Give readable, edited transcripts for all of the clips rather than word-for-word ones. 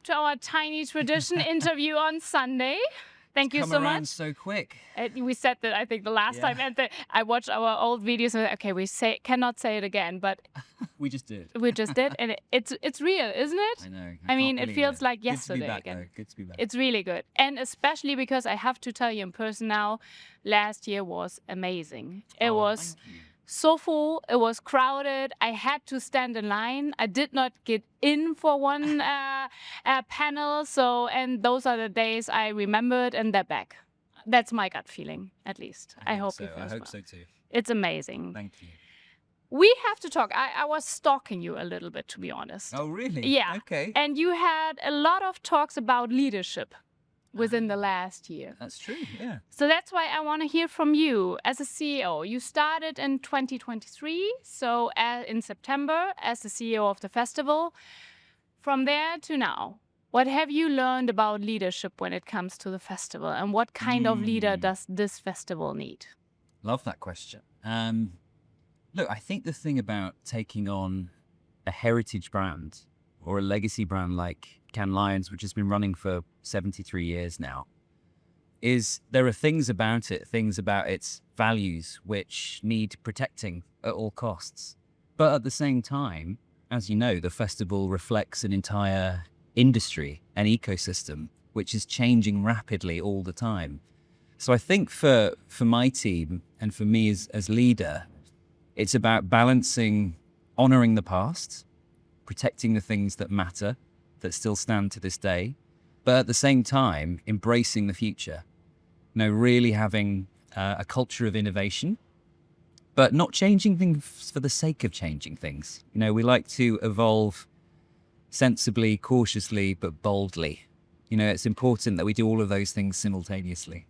to our tiny tradition interview on Sunday. Thank you so much. So quick. We said that, I think, the last time, and I watched our old videos. And okay, we cannot say it again, but we just did. We just did, and it's real, isn't it? I know. I mean, it feels like yesterday good to be back, again. Though. Good to be back. It's really good, and especially because I have to tell you in person now, last year was amazing. It was so full. It was crowded. I had to stand in line. I did not get in for one panel. And those are the days I remembered, and they're back. That's my gut feeling, at least. I hope so. I hope so too. It's amazing. Thank you. We have to talk. I was stalking you a little bit, to be honest. Oh, really? Yeah. Okay. And you had a lot of talks about leadership within the last year. That's true, yeah. So that's why I want to hear from you as a CEO. You started in 2023, so in September, as the CEO of the festival. From there to now, what have you learned about leadership when it comes to the festival, and what kind of leader does this festival need? Love that question. Look, I think the thing about taking on a heritage brand or a legacy brand like Cannes Lions, which has been running for 73 years now, is there are things about its values which need protecting at all costs. But at the same time, as you know, the festival reflects an entire industry, an ecosystem, which is changing rapidly all the time. So I think for my team and for me as leader, it's about balancing, honoring the past, protecting the things that matter, that still stand to this day, but at the same time, embracing the future. Really having a culture of innovation, but not changing things for the sake of changing things. We like to evolve sensibly, cautiously, but boldly. It's important that we do all of those things simultaneously.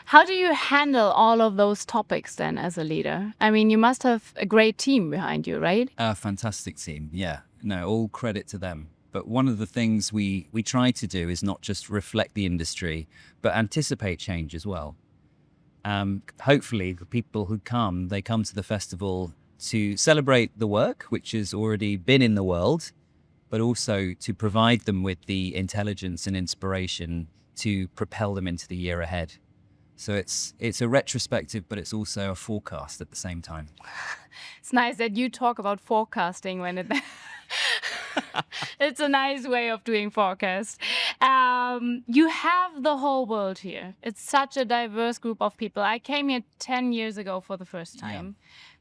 How do you handle all of those topics then as a leader? I mean, you must have a great team behind you, right? A fantastic team, yeah. All credit to them. But one of the things we try to do is not just reflect the industry, but anticipate change as well. Hopefully, the people who come, they come to the festival to celebrate the work, which has already been in the world, but also to provide them with the intelligence and inspiration to propel them into the year ahead. So it's a retrospective, but it's also a forecast at the same time. It's nice that you talk about forecasting when it... It's a nice way of doing forecast. You have the whole world here. It's such a diverse group of people. I came here 10 years ago for the first time.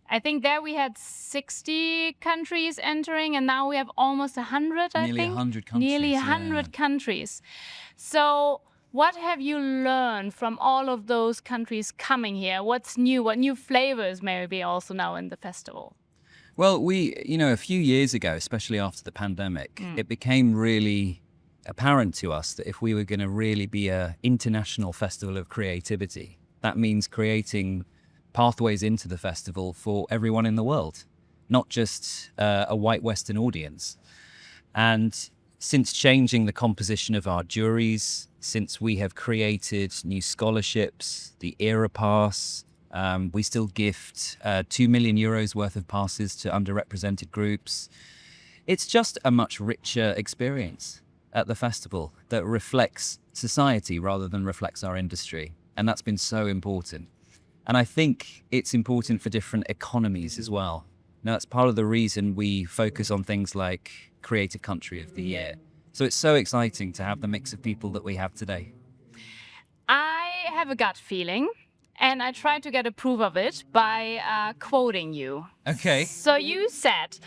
Yeah. I think there we had 60 countries entering, and now we have almost 100, I think. Nearly 100 countries. Nearly 100 countries. So what have you learned from all of those countries coming here? What's new? What new flavors maybe also now in the festival? Well, a few years ago, especially after the pandemic, it became really apparent to us that if we were going to really be an international festival of creativity, that means creating pathways into the festival for everyone in the world, not just a white Western audience. And since changing the composition of our juries, since we have created new scholarships, the Era Pass, we still gift 2 million euros worth of passes to underrepresented groups. It's just a much richer experience at the festival that reflects society rather than reflects our industry. And that's been so important. And I think it's important for different economies as well. Now, that's part of the reason we focus on things like Creative Country of the Year. So it's so exciting to have the mix of people that we have today. I have a gut feeling, and I tried to get a proof of it by quoting you. Okay. So you said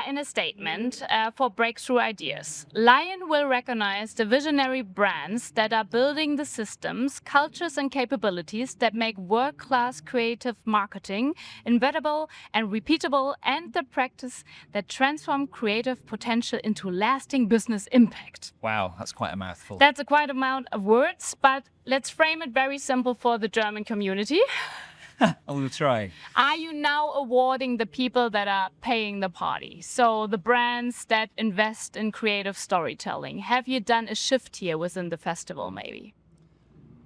in a statement for Breakthrough Ideas, Lion will recognize the visionary brands that are building the systems, cultures and capabilities that make world-class creative marketing inevitable and repeatable, and the practice that transform creative potential into lasting business impact. Wow, that's quite a mouthful. That's a quite amount of words, but let's frame it very simple for the German community. I will try. Are you now awarding the people that are paying the party? So the brands that invest in creative storytelling. Have you done a shift here within the festival, maybe?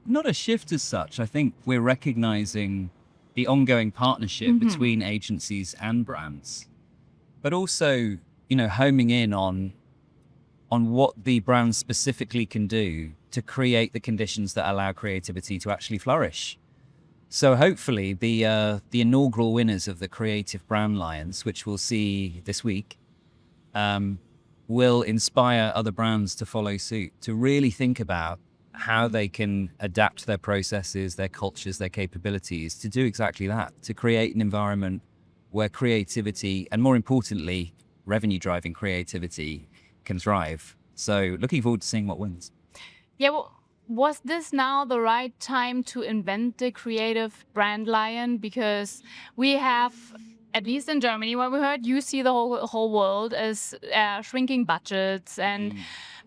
Not a shift as such. I think we're recognizing the ongoing partnership between agencies and brands, but also, homing in on on what the brand specifically can do to create the conditions that allow creativity to actually flourish. So hopefully the inaugural winners of the Creative Brand Lions, which we'll see this week, will inspire other brands to follow suit, to really think about how they can adapt their processes, their cultures, their capabilities to do exactly that, to create an environment where creativity, and more importantly, revenue-driving creativity, can thrive. So looking forward to seeing what wins. Yeah, well, was this now the right time to invent the creative brand lion? Because we have, at least in Germany, what we heard, you see the whole world as shrinking budgets and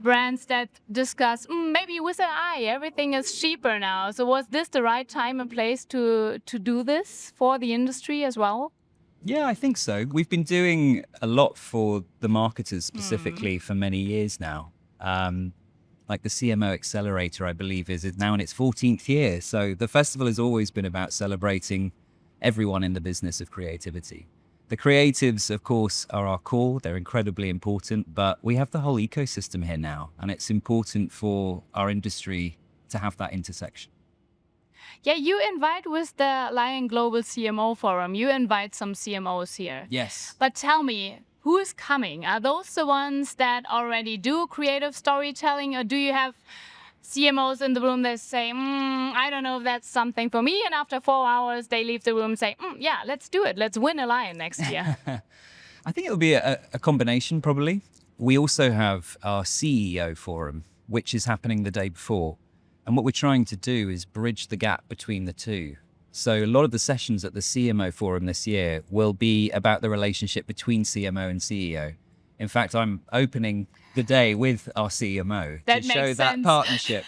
brands that discuss maybe with an eye, everything is cheaper now. So was this the right time and place to do this for the industry as well? Yeah, I think so. We've been doing a lot for the marketers specifically for many years now. Like the CMO Accelerator, I believe, is now in its 14th year. So the festival has always been about celebrating everyone in the business of creativity. The creatives, of course, are our core. They're incredibly important, but we have the whole ecosystem here now, and it's important for our industry to have that intersection. Yeah, you invite with the Lion Global CMO Forum, you invite some CMOs here. Yes. But tell me, who is coming? Are those the ones that already do creative storytelling, or do you have CMOs in the room that say, I don't know if that's something for me, and after 4 hours they leave the room and say, yeah, let's do it. Let's win a lion next year. I think it'll be a combination, probably. We also have our CEO forum, which is happening the day before. And what we're trying to do is bridge the gap between the two. So a lot of the sessions at the CMO forum this year will be about the relationship between CMO and CEO. In fact, I'm opening the day with our CMO to show that partnership.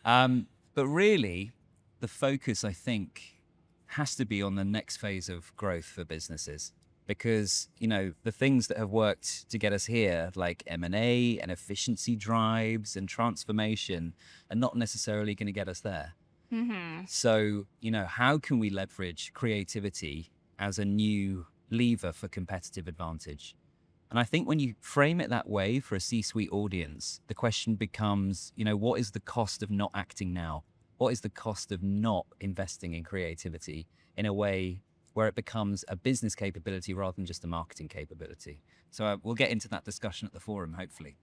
But really, the focus, I think, has to be on the next phase of growth for businesses. Because, the things that have worked to get us here, like M&A and efficiency drives and transformation, are not necessarily going to get us there. So, how can we leverage creativity as a new lever for competitive advantage? And I think when you frame it that way for a C-suite audience, the question becomes, what is the cost of not acting now? What is the cost of not investing in creativity in a way where it becomes a business capability rather than just a marketing capability? So we'll get into that discussion at the forum, hopefully.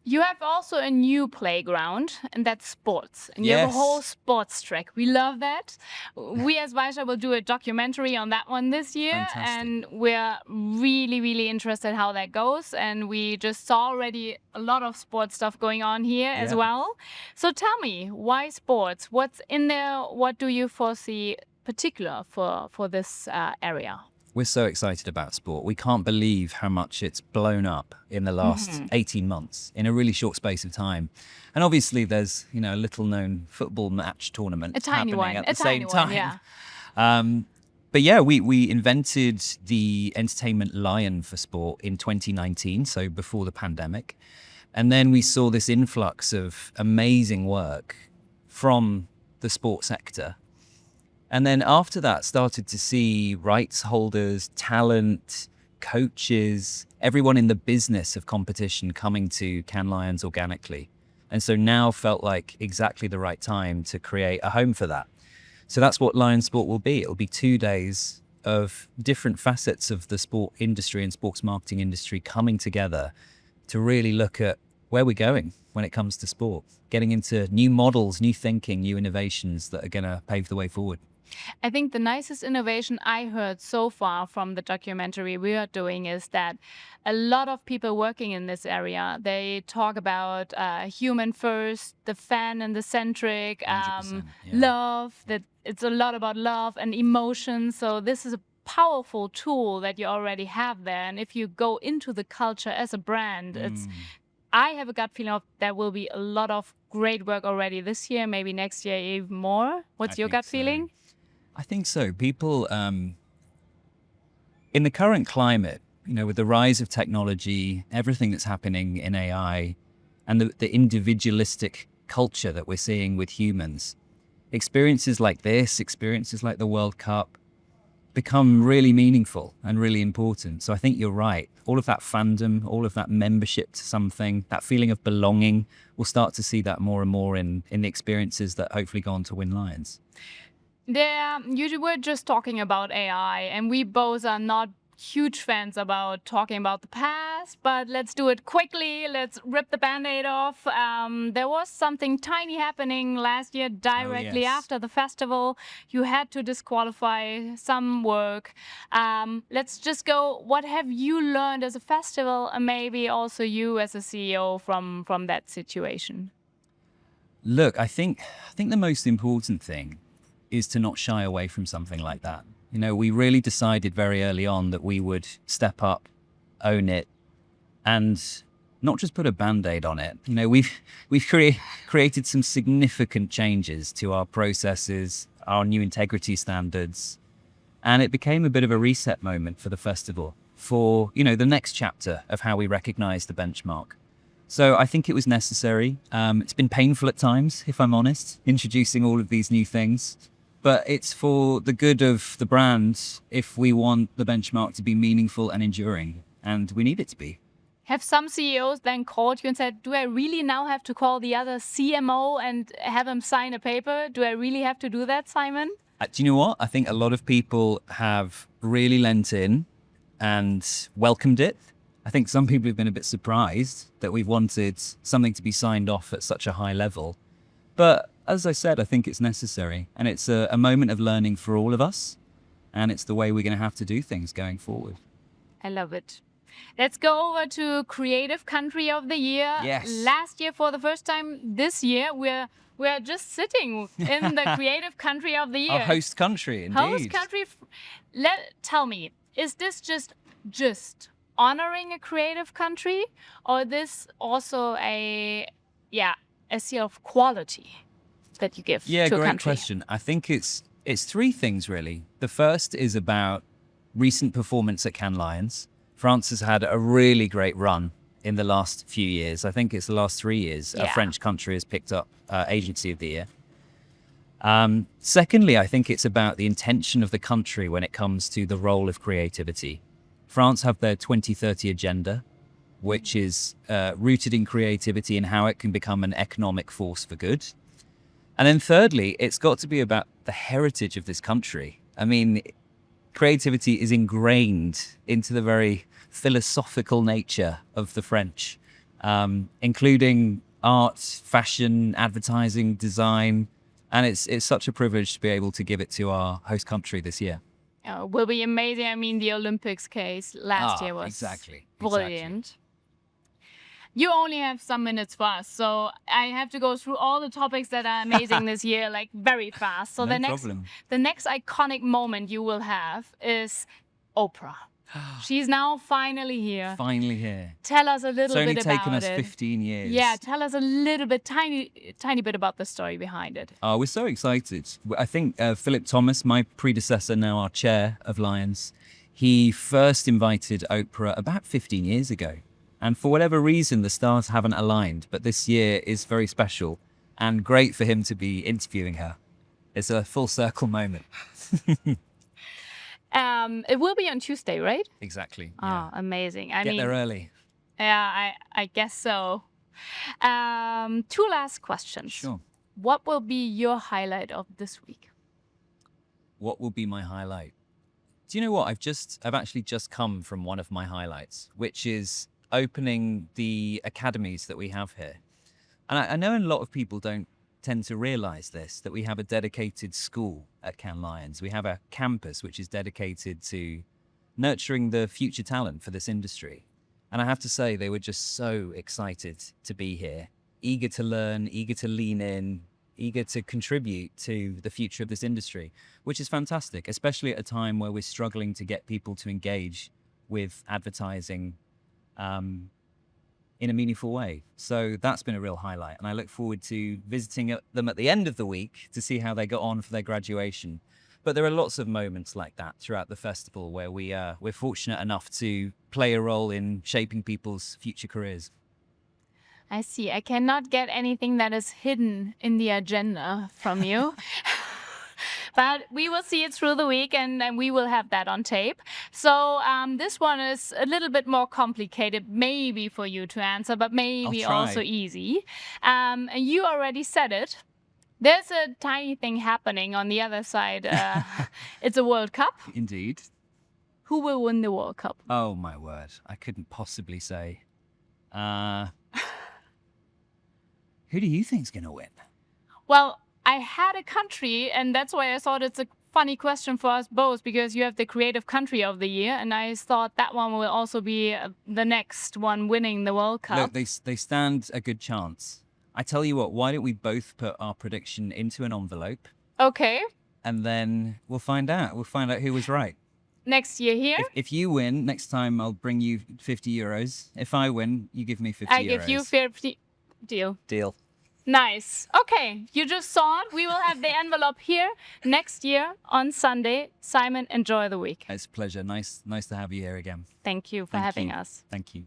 You have also a new playground, and that's sports. And you have a whole sports track. We love that. We as Weisha will do a documentary on that one this year. Fantastic. And we're really, really interested how that goes. And we just saw already a lot of sports stuff going on here as well. So tell me, why sports? What's in there? What do you foresee particular for this area? We're so excited about sport. We can't believe how much it's blown up in the last 18 months in a really short space of time. And obviously there's, a little known football match tournament happening at the same time. But yeah, we invented the entertainment lion for sport in 2019, so before the pandemic. And then we saw this influx of amazing work from the sports sector. And then after that, started to see rights holders, talent, coaches, everyone in the business of competition coming to Cannes Lions organically. And so now felt like exactly the right time to create a home for that. So that's what Lion Sport will be. It'll be 2 days of different facets of the sport industry and sports marketing industry coming together to really look at where we're going when it comes to sport, getting into new models, new thinking, new innovations that are going to pave the way forward. I think the nicest innovation I heard so far from the documentary we are doing is that a lot of people working in this area, they talk about human first, the fan and the centric, love, that it's a lot about love and emotion. So this is a powerful tool that you already have there. And if you go into the culture as a brand, I have a gut feeling of there will be a lot of great work already this year, maybe next year even more. What's your gut feeling? I think so. People, in the current climate, with the rise of technology, everything that's happening in AI, and the individualistic culture that we're seeing with humans, experiences like this, experiences like the World Cup, become really meaningful and really important. So I think you're right. All of that fandom, all of that membership to something, that feeling of belonging, we'll start to see that more and more in the experiences that hopefully go on to win Lions. You were just talking about AI, and we both are not huge fans about talking about the past, but let's do it quickly. Let's rip the Band-Aid off. There was something tiny happening last year directly yes. after the festival. You had to disqualify some work. Let's just go. What have you learned as a festival, and maybe also you as a CEO from that situation? Look, I think the most important thing is to not shy away from something like that. You know, we really decided very early on that we would step up, own it, and not just put a Band-Aid on it. You know, we've created some significant changes to our processes, our new integrity standards, and it became a bit of a reset moment for the festival, for, you know, the next chapter of how we recognize the benchmark. So I think it was necessary. It's been painful at times, if I'm honest, introducing all of these new things. But it's for the good of the brand if we want the benchmark to be meaningful and enduring, and we need it to be. Have some CEOs then called you and said, do I really now have to call the other CMO and have him sign a paper? Do I really have to do that, Simon? Do you know what? I think a lot of people have really lent in and welcomed it. I think some people have been a bit surprised that we've wanted something to be signed off at such a high level. But as I said, I think it's necessary, and it's a moment of learning for all of us, and it's the way we're going to have to do things going forward. I love it. Let's go over to Creative Country of the Year. Yes. Last year, for the first time this year, we're just sitting in the Creative Country of the Year. Our host country, indeed. Host country. Tell me, is this just honoring a creative country, or this also a seal of quality that you give to a country? Yeah, great question. I think it's three things, really. The first is about recent performance at Cannes Lions. France has had a really great run in the last few years. I think it's the last 3 years. A French country has picked up Agency of the Year. Secondly, I think it's about the intention of the country when it comes to the role of creativity. France have their 2030 agenda, which is rooted in creativity and how it can become an economic force for good. And then thirdly, it's got to be about the heritage of this country. I mean, creativity is ingrained into the very philosophical nature of the French, including art, fashion, advertising, design. And it's such a privilege to be able to give it to our host country this year. Will be amazing. I mean, the Olympics case last year was brilliant. You only have some minutes for us, so I have to go through all the topics that are amazing this year, like very fast. So No problem. the next iconic moment you will have is Oprah. She's now finally here. Finally here. Tell us a little bit about it. It's only taken us 15 years. Yeah, tell us a little bit, tiny bit about the story behind it. Oh, we're so excited. I think Philip Thomas, my predecessor, now our chair of Lions, he first invited Oprah about 15 years ago. And for whatever reason, the stars haven't aligned. But this year is very special and great for him to be interviewing her. It's a full circle moment. It will be on Tuesday, right? Exactly. Oh, amazing. Get there early. Yeah, I guess so. 2 last questions. Sure. What will be your highlight of this week? What will be my highlight? Do you know what? I've actually just come from one of my highlights, which is opening the academies that we have here. And I know a lot of people don't tend to realize this, that we have a dedicated school at Cannes Lions. We have a campus which is dedicated to nurturing the future talent for this industry. And I have to say, they were just so excited to be here, eager to learn, eager to lean in, eager to contribute to the future of this industry, which is fantastic, especially at a time where we're struggling to get people to engage with advertising in a meaningful way. So that's been a real highlight. And I look forward to visiting them at the end of the week to see how they got on for their graduation. But there are lots of moments like that throughout the festival where we're fortunate enough to play a role in shaping people's future careers. I see. I cannot get anything that is hidden in the agenda from you. But we will see it through the week, and we will have that on tape. So this one is a little bit more complicated, maybe for you to answer, but maybe I'll try. also easy. And you already said it. There's a tiny thing happening on the other side. It's a World Cup. Indeed. Who will win the World Cup? Oh, my word. I couldn't possibly say. Who do you think's going to win? Well, I had a country, and that's why I thought it's a funny question for us both, because you have the creative country of the year, and I thought that one will also be the next one winning the World Cup. Look, they stand a good chance. I tell you what, why don't we both put our prediction into an envelope, Okay, and then we'll find out. We'll find out who was right. next year here, If you win, next time I'll bring you 50 euros. If I win, you give me 50 euros. I give you 50. Deal. Deal. Nice. Okay, you just saw it. We will have the envelope here next year on Sunday. Simon, enjoy the week. It's a pleasure. Nice to have you here again. Thank you for Thank having you. us. Thank you.